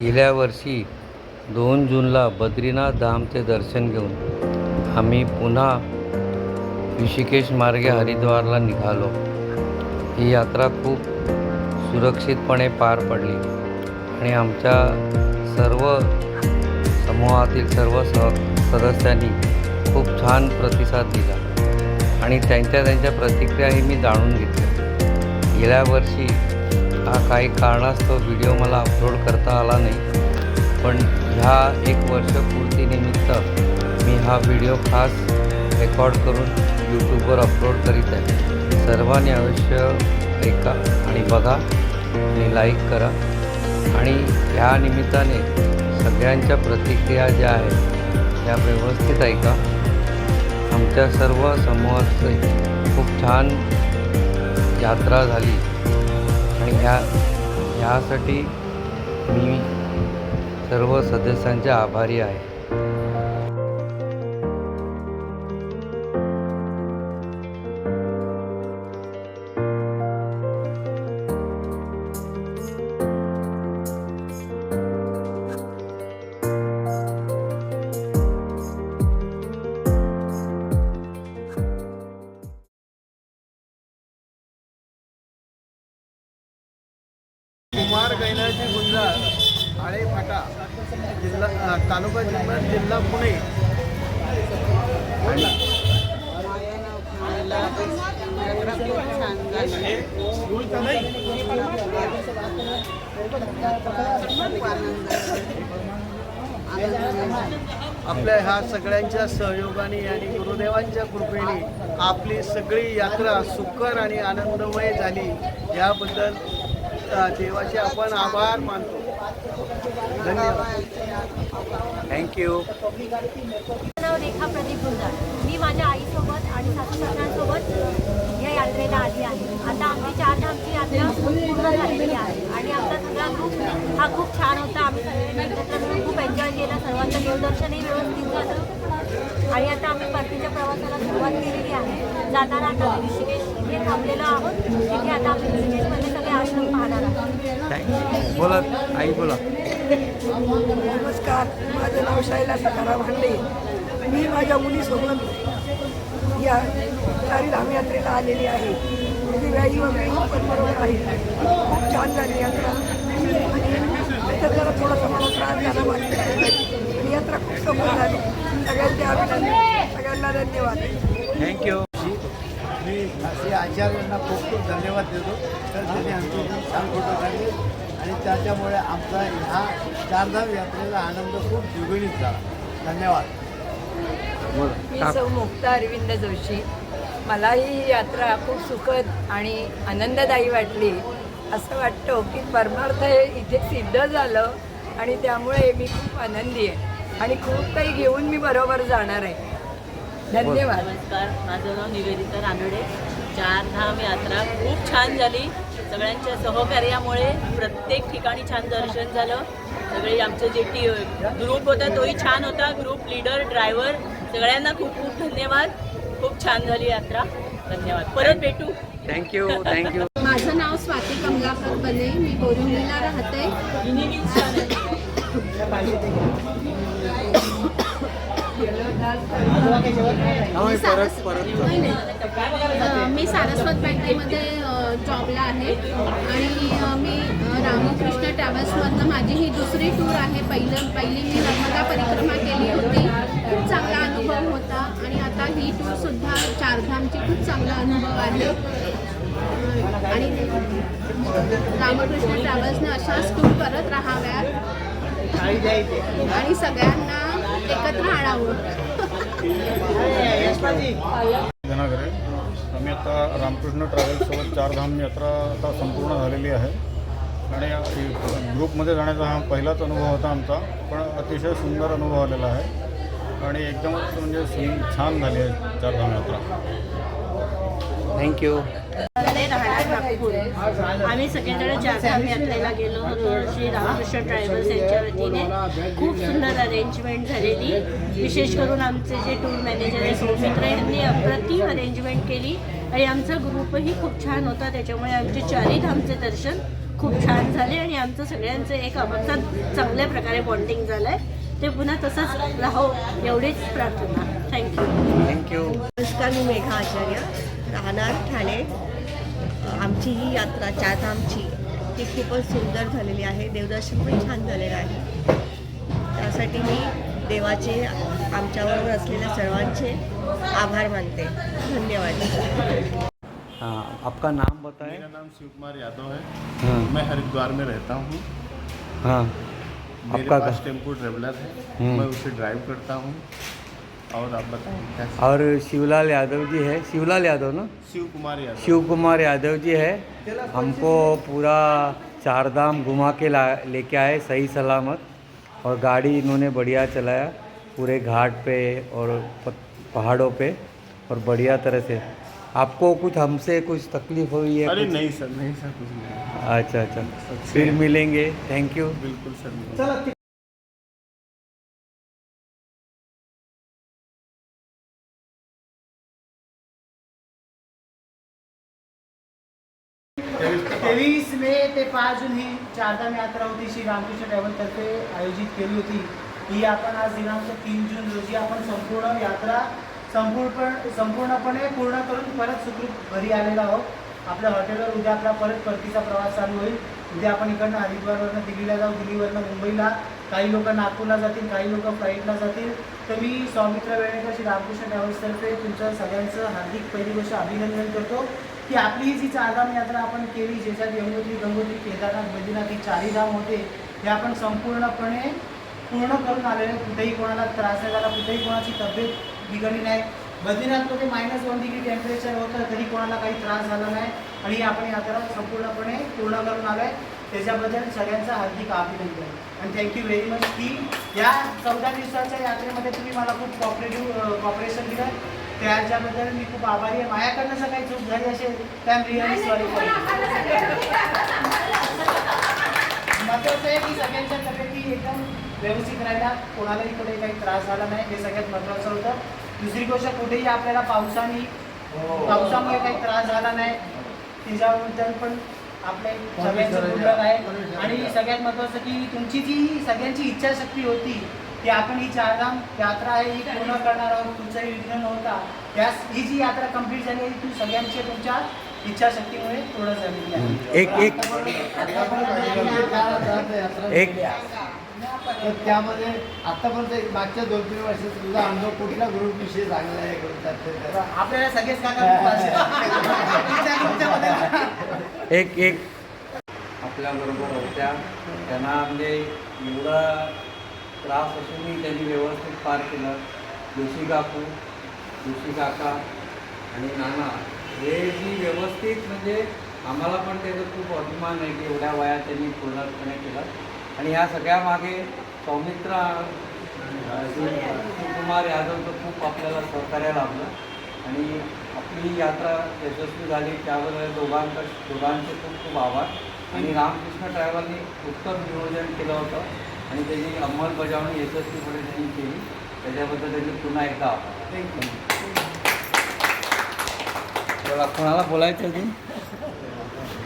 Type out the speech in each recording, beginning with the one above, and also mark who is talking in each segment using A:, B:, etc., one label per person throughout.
A: गेल्या वर्षी 2 जूनला बद्रीनाथ धामचे दर्शन घेऊन आम्ही पुन्हा ऋषिकेश मार्गे हरिद्वारला निघालो. ही यात्रा खूप सुरक्षितपणे पार पडली आणि आमच्या सर्व समूहातील सर्व सदस्यांनी खूप छान प्रतिसाद दिला आणि त्यांच्या प्रतिक्रियाही मी जाणून घेतल्या. गेल्या वर्षी काही कारणास्तव व्हिडिओ मला अपलोड करता आला नाही, पण ह्या 1 वर्षपूर्तीनिमित्त मी हा व्हिडिओ खास रेकॉर्ड करून यूट्यूबवर अपलोड करीत आहे. सर्वांनी अवश्य ऐका आणि बघा आणि लाईक करा आणि ह्या निमित्ताने सगळ्यांच्या प्रतिक्रिया ज्या आहेत त्या व्यवस्थित ऐका. आमच्या सर्व समूहाची खूप छान यात्रा झाली आणि ह्यासाठी मी सर्व सदस्यांचे आभारी आहे.
B: कुमार गैनाजी गुंजाळ आळे फाटा जिल्हा तालुका जिल्हा पुणे. आपल्या ह्या सगळ्यांच्या सहयोगाने आणि गुरुदेवांच्या कृपेने आपली सगळी यात्रा सुखकर आणि आनंदमय झाली. याबद्दल देवाचे आपण आभार मानतो. धन्यवाद. थँक्यू.
C: नाव रेखा प्रदीप गुंजाळ. मी माझ्या आईसोबत आणि सासू-सासऱ्यांसोबत या यात्रेला आली आहे. आता आमची 4 धामची यात्रा पूर्ण झालेली आहे आणि आमचा सगळा ग्रुप हा खूप छान होता. आम्ही सगळ्यांनी एकत्र मिळून खूप एन्जॉय केलं. सर्वांचं देवदर्शनही व्यवस्थित झालं आणि आता आम्ही परतीच्या प्रवासाला सुरुवात केलेली आहे. जाताना आता ऋषिकेश इथे थांबलेलो आहोत. तिथे आता आम्ही ऋषिकेशमध्ये सगळे आश्रम पाहणार आहोत.
A: बोला आई, बोला.
D: नमस्कार, माझं नाव शैला सखाराम भांडे. मी माझ्या मुलीसोबत या चारीधाम यात्रेला आलेली आहे. माझी व्याई वगैरे पण बरोबर आहे. खूप छान झाली यात्रा आणि त्याच्यात जरा थोडासा मला त्रास झाला वाटत आणि यात्रा खूप सफल झाली. सगळ्यांचे अभिनंदन, सगळ्यांना धन्यवाद.
A: थँक्यू.
B: मी असे आचार्यांना खूप खूप धन्यवाद देतो. तर त्यांनी आमचे छान फोटो काढले आणि त्याच्यामुळे आमचा ह्या चारधाम यात्रेचा आनंद खूप द्विगुणित झाला. धन्यवाद.
E: मी सौ मुक्ता अरविंद जोशी. मलाही ही यात्रा खूप सुखद आणि आनंददायी वाटली. असं वाटतं की परमार्थ हे इथे सिद्ध झालं आणि त्यामुळे मी खूप आनंदी आहे आणि खूप काही घेऊन मी बरोबर जाणार आहे. धन्यवाद.
F: नमस्कार, माझं नाव निवेदिता रानडे. 4 धाम यात्रा खूप छान झाली. सगळ्यांच्या सहकार्यामुळे प्रत्येक ठिकाणी छान दर्शन झालं. सगळे आमचं जे ग्रुप होता तोही छान होता. ग्रुप लीडर, ड्रायव्हर सगळ्यांना खूप खूप धन्यवाद. खूप छान झाली यात्रा. धन्यवाद. परत भेटू.
A: थँक्यू.
G: माझं नाव स्वाती कमलाकर बने. मी बोरिवलीला राहते. मी सारस्वत बँकेमध्ये जॉबला आहे आणि मी रामकृष्ण ट्रॅव्हल्समधनं माझी ही दुसरी टूर आहे. पहिली मी नर्मदा परिक्रमा केली होती. खूप चांगला अनुभव होता आणि आता ही टूरसुद्धा चारधामची खूप चांगला अनुभव आहे आणि रामकृष्ण ट्रॅव्हल्सने अशाच टूर करत राहाव्यात आणि सगळ्यांना एकत्र आणावं.
H: धनागरे. आम्ही आता रामकृष्ण ट्रॅव्हल्ससोबत 4 धाम यात्रा आता संपूर्ण झालेली आहे आणि ग्रुपमध्ये जाण्याचा हा पहिलाच अनुभव होता आमचा, पण अतिशय सुंदर अनुभव आलेला आहे आणि एकदमच म्हणजे छान झाली आहे 4 धाम यात्रा.
A: थँक्यू.
F: राहणार नागपूर. आम्ही सगळेजण 4 धाम यात्रेला गेलो होतो. श्री रामकृष्ण ट्रॅव्हल्स यांच्या वतीने खूप सुंदर अरेंजमेंट झालेली. विशेष करून आमचे जे टूर मॅनेजर आहे सौमित्र यांनी अप्रतिम अरेंजमेंट केली आणि आमचा ग्रुपही खूप छान होता. त्याच्यामुळे आमचे 4ही धामचे दर्शन
I: खूप छान झाले आणि आमचं सगळ्यांचं एक आमचं चांगल्या प्रकारे बॉन्डिंग झालं आहे. ते पुन्हा तसंच राहो एवढीच प्रार्थना.
A: थँक्यू.
J: नमस्कार, मी मेघा आचार्य, राहणार ठाणे. आमची ही यात्रा चारधामची ती खूपच सुंदर झालेली आहे. देवदर्शन पण छान झालेलं आहे. त्यासाठी मी देवाचे आमच्याबरोबर असलेल्या सर्वांचे आभार मानते. धन्यवाद.
A: हाँ, आपका नाम बताएं.
K: मेरा नाम शिव कुमार यादव है.
A: हाँ
K: मैं हरिद्वार में रहता हूँ.
A: हाँ,
K: मेरे
A: आपका
K: पास टेम्पो ट्रेवलर है. मैं उसे ड्राइव करता हूँ. और आप बताएं कैसे?
A: और शिवलाल यादव जी है. शिवलाल यादव ना?
K: शिव कुमार यादव.
A: शिव कुमार यादव जी है. हमको पूरा चारधाम घुमा के लेके आए सही सलामत. और गाड़ी इन्होंने बढ़िया चलाया पूरे घाट पे और पहाड़ों पे और बढ़िया तरह से. आपको कुछ हमसे कुछ तकलीफ हुई है?
K: अरे
A: कुछ?
K: नहीं सर, नहीं सर, कुछ नहीं.
A: अच्छा अच्छा, फिर मिलेंगे. Thank you.
K: बिल्कुल सर.
B: तेवीस मे ते 5 जून ही चारधाम यात्रा होती श्री रामकृष्ण ट्रॅव्हलतर्फे आयोजित केली होती. ही आपण आज दिनांक 3 जून रोजी आपण संपूर्ण यात्रा संपूर्णपणे पूर्ण करून परत सुखरूप घरी आलेलो आहोत. आपल्या हॉटेलवर उद्या आपला परतीचा प्रवास चालू होईल. उद्या आपण इकडनं हरिद्वारवरनं दिल्लीला जाऊ, दिल्लीवरनं मुंबईला, काही लोक नागपूरला जातील, काही लोक फ्लाईटला जातील. तर मी सौमित्र वेळेकर श्री रामकृष्ण ट्रॅव्हल्सतर्फे तुमचं सगळ्यांचं हार्दिक पहिली गोष्ट अभिनंदन करतो की आपली ही जी चारधाम यात्रा आपण केली, ज्याच्यात यमुनोत्री, गंगोत्री, केदारनाथ, बद्रीनाथ ही चारही धाम होते, हे आपण संपूर्णपणे पूर्ण करून आलेले. कुठेही कोणाला त्रास नाही झाला, कुठेही कोणाची तब्येत बिघडली नाही. बद्रीनाथमध्ये -1 डिग्री टेम्परेचर होतं तरी कोणाला काही त्रास झाला नाही आणि आपण यात्रा संपूर्णपणे पूर्ण करून आलो आहे. त्याच्याबद्दल सगळ्यांचं हार्दिक अभिनंदन आणि थँक्यू व्हेरी मच की या 14 दिवसाच्या यात्रेमध्ये तुम्ही मला खूप कॉपरेशन दिलं. त्याच्याबद्दल मी खूप आभारी आहे. माझ्याकडनं जर काही चूक झाली असेल तर आय एम रिअली सॉरी. महत्त्वाचं आहे की सगळ्यांच्या तब्येती एकदम व्यवस्थित राहिला, कोणालाही कुठे काही त्रास झाला नाही, हे सगळ्यात महत्त्वाचं होतं. दुसरी गोष्ट, कुठेही आपल्याला पावसामुळे काही त्रास झाला नाही, त्याच्याबद्दल पण आपले सगळ्यांचं गुणगान आहे. आणि सगळ्यात महत्त्वाचं की तुमची जी सगळ्यांची इच्छाशक्ती होती की आपण ही चारधाम यात्रा आहे ही पूर्ण करणार आहोत, तुमचंही विघ्न नव्हता. ही जी यात्रा कंप्लीट झाली आहे ती सगळ्यांची तुमच्या इच्छाशक्तीमुळे पूर्ण झालेली आहे. तर त्यामध्ये आतापर्यंत मागच्या 2-3 वर्षात तुझा अनुभव कुठल्या ग्रुपविषयी चांगला आहे? आपल्याला सगळेच
A: एक आपल्याबरोबर होत्या. त्यांना म्हणजे एवढा त्रास असूनही त्यांनी व्यवस्थित पार केलं. जोशी काकू, जोशी काका आणि नाना हे जी व्यवस्थित, म्हणजे आम्हाला पण त्याचा खूप अभिमान आहे की एवढ्या वयात त्यांनी पूर्णपणे केलं. आणि ह्या सगळ्यामागे सौमित्र शिवकुमार यादवचं खूप आपल्याला सहकार्य लाभलं आणि आपली यात्रा यशस्वी झाली. त्याबद्दल दोघांचे खूप खूप आभार. आणि रामकृष्ण ट्रॅव्हलनी उत्तम नियोजन केलं होतं आणि त्याची अंमलबजावणी यशस्वीपणे त्यांनी केली. त्याच्याबद्दल त्यांनी पुन्हा एकदा आभार. बोला, कोणाला बोलायचं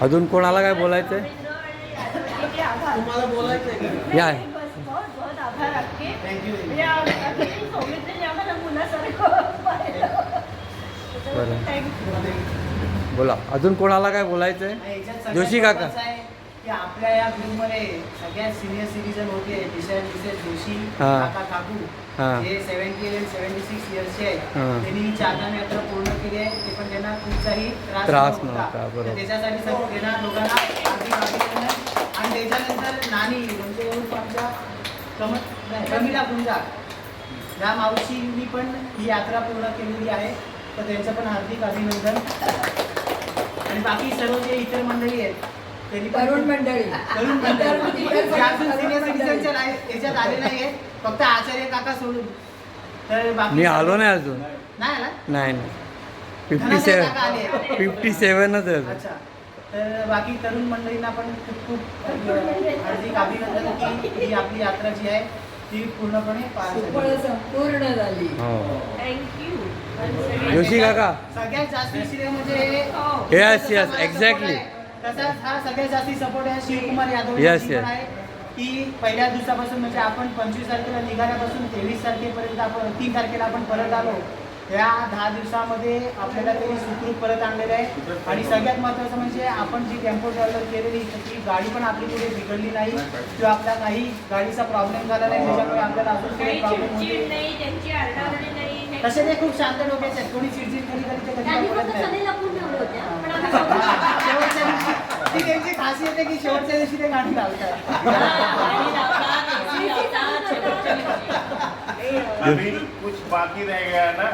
A: अजून कोणाला काय बोलायचं आहे?
B: तुम्हाला बोलायचं आहे?
A: या
I: बहुत आभार आपके.
B: थँक्यू.
A: बोला, अजून कोणाला काय बोलायचं आहे? जोशी काका.
B: की आपल्या या ग्रुपमध्ये सगळ्यात सिनियर सिटीजन होते मिसेस जोशी काका काकू, हे 70 and 76 इयर्सचे आहेत. त्यांनी ही चारधाम यात्रा पूर्ण केली आहे. ते पण त्यांना कुठचाही त्रास नव्हता. त्याच्यासाठी सर्व त्यांना लोकांना हार्दिक अभिनंदन. आणि त्याच्यानंतर नानी म्हणजे आमच्या कमिला गुंजाळ या मावशींनी पण ही यात्रा पूर्ण केलेली आहे, तर त्यांचं पण हार्दिक अभिनंदन. आणि बाकी सर्व जे इतर मंडळी आहेत
E: तरुण मंडळी
B: सिनियर सिटीजनच्या याच्यात आले नाही आहेत, फक्त आचार्य काका सोडून. तर बाकी
A: मी आलो नाही अजून.
B: नाही आला?
A: नाही
B: धनंजय काका आले.
A: 57च आहे.
B: अच्छा. तर बाकी तरुण मंडळींना पण खूप खूप हार्दिक अभिनंदन की ही आपली यात्रा जी आहे ती पूर्णपणे
E: संपूर्ण झाली.
I: थँक्यू.
A: जोशी काका.
B: सगळ्यात जास्त श्रेय म्हणजे
A: येस एक्झॅक्टली.
L: तसाच हा सगळ्यात जास्ती सपोर्ट आहे शिवकुमार यादव
A: Yes,
L: यांची
A: yes.
L: पण आहे की पहिल्या दिवसापासून म्हणजे आपण 25 तारखेला निघाल्यापासून 23 तारखेपर्यंत आपण 3 तारखेला आपण परत आलो. या 10 दिवसामध्ये आपल्याला ते सुखरूप परत आणलेलं आहे. आणि सगळ्यात महत्त्वाचं म्हणजे आपण जी टेम्पो ट्रॅव्हलर केलेली ती गाडी पण आपली पुढे बिघडली नाही किंवा आपला काही गाडीचा प्रॉब्लेम झाला नाही त्याच्यामुळे आपल्याला अजून काही प्रॉब्लेम होते. तसे ते खूप शांत डोक्याचे आहेत. कोणी चिडचिड कधी कधी ते कधी
C: त्यांनी
L: बोलत
C: फक्त
L: नाही.
C: सगळे लपून ठेवले होते पण आता
L: शेवटच्या दिवशी ती त्यांची खासियत आहे की शेवटच्या दिवशी ते गाणी लावतात.
K: अभी कुछ बाकी रह गया ना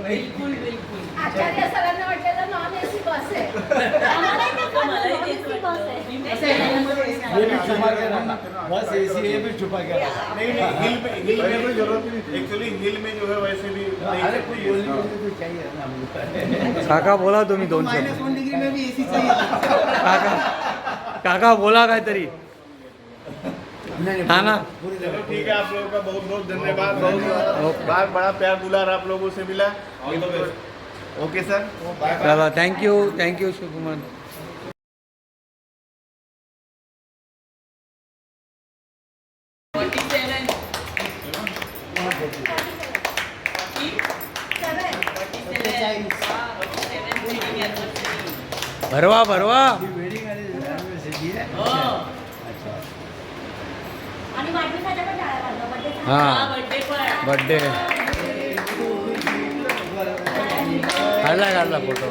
G: बिलकुल आचार्य सरांना वाटलेलं नॉन एसी बस आहे.
B: बस एसी ये भी छुपा गया.
K: हिल में जरूरत नहीं एक्चुअली हिल में जो है वैसे भी
B: अरे कुछ बोलने के लिए तो चाहिए ना.
A: काका बोला तुम्ही 2 शब्द.
L: -1 डिग्री में भी एसी चाहिए.
A: काका बोला काहीतरी. हाँ ना.
K: चलो ठीक है, आप लोगों का बहुत बहुत धन्यवाद. बहुत बड़ा प्यार दुलार आप लोगों से मिला. Okay sir.
A: चला थँक्यू शिवकुमार. भरवा
B: वेडिंग एनिव्हर्सरी आहे. अच्छा.
C: आणि वाढदिवसाच्या पण टाळ्या वाजवा. birthday च्या.
A: हां बर्थडे काढला फोटो.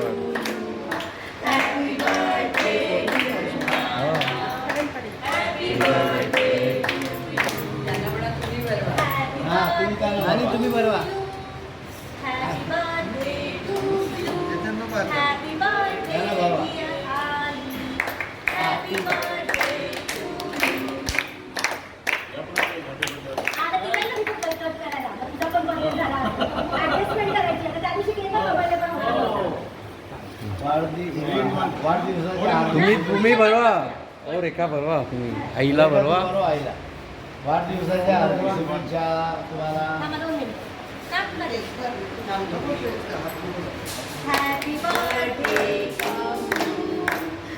B: हां तुम्ही काय आणि तुम्ही बरवा.
C: Happy birthday to you. Happy birthday dear Ali. Happy birthday to you. आता तिला नको कट करायला. तुझा पण birthday झाला. Adjustment करायची. आता त्या दिवशी केक available होता.
B: वाढदिवसाच्या
A: तुम्ही भरवा. ओ रेखा भरवा. तुम्ही आईला भरवा.
B: आईला वाढदिवसाच्या हार्दिक शुभेच्छा तुम्हाला.
C: थांबा 2 मिनिट. Stop मध्ये. Happy birthday to you.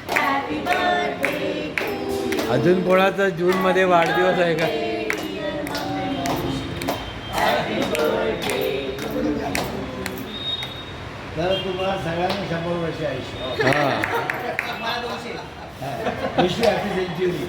C: Happy birthday to you.
A: अजून कोणाचा जून मध्ये वाढदिवस आहे का?
B: तर तुम्हाला सगळ्यांना 100 वर्ष आयुष्य.
A: हां
B: विश यू हॅपी सेंचुरी.